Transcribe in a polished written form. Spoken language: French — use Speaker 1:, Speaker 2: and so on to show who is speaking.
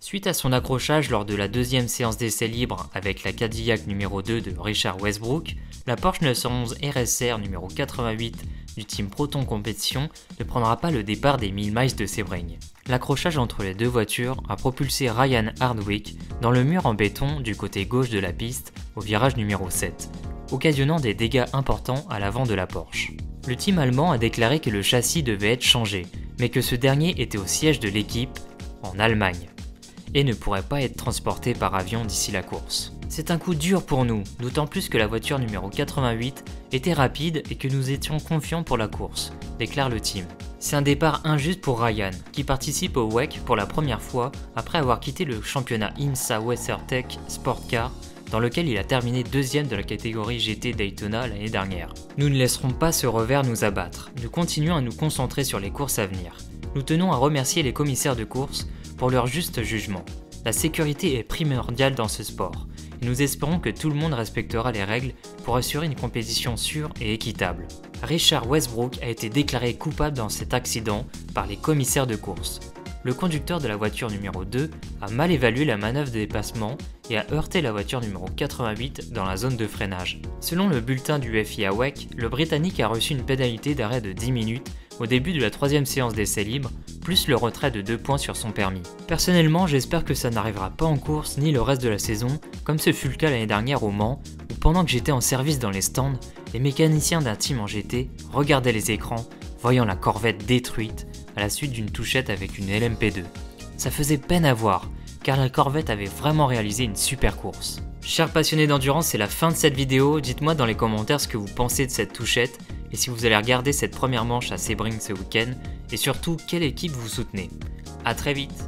Speaker 1: Suite à son accrochage lors de la deuxième séance d'essai libre avec la Cadillac numéro 2 de Richard Westbrook, la Porsche 911 RSR numéro 88 du team Proton Competition ne prendra pas le départ des 1000 miles de Sebring. L'accrochage entre les deux voitures a propulsé Ryan Hardwick dans le mur en béton du côté gauche de la piste au virage numéro 7, occasionnant des dégâts importants à l'avant de la Porsche. Le team allemand a déclaré que le châssis devait être changé, mais que ce dernier était au siège de l'équipe, en Allemagne, et ne pourrait pas être transporté par avion d'ici la course. C'est un coup dur pour nous, d'autant plus que la voiture numéro 88 était rapide et que nous étions confiants pour la course, déclare le team. C'est un départ injuste pour Ryan, qui participe au WEC pour la première fois après avoir quitté le championnat IMSA WeatherTech Sport Car, dans lequel il a terminé deuxième de la catégorie GT Daytona l'année dernière. Nous ne laisserons pas ce revers nous abattre, nous continuons à nous concentrer sur les courses à venir. Nous tenons à remercier les commissaires de course pour leur juste jugement. La sécurité est primordiale dans ce sport, et nous espérons que tout le monde respectera les règles pour assurer une compétition sûre et équitable. Richard Westbrook a été déclaré coupable dans cet accident par les commissaires de course. Le conducteur de la voiture numéro 2 a mal évalué la manœuvre de dépassement et a heurté la voiture numéro 88 dans la zone de freinage. Selon le bulletin du FIA WEC, le Britannique a reçu une pénalité d'arrêt de 10 minutes au début de la troisième séance d'essai libre, plus le retrait de 2 points sur son permis. Personnellement, j'espère que ça n'arrivera pas en course ni le reste de la saison, comme ce fut le cas l'année dernière au Mans, où pendant que j'étais en service dans les stands, les mécaniciens d'un team en GT regardaient les écrans, voyant la Corvette détruite à la suite d'une touchette avec une LMP2. Ça faisait peine à voir, car la Corvette avait vraiment réalisé une super course. Chers passionnés d'endurance, c'est la fin de cette vidéo, dites-moi dans les commentaires ce que vous pensez de cette touchette, et si vous allez regarder cette première manche à Sebring ce week-end, et surtout quelle équipe vous soutenez. A très vite.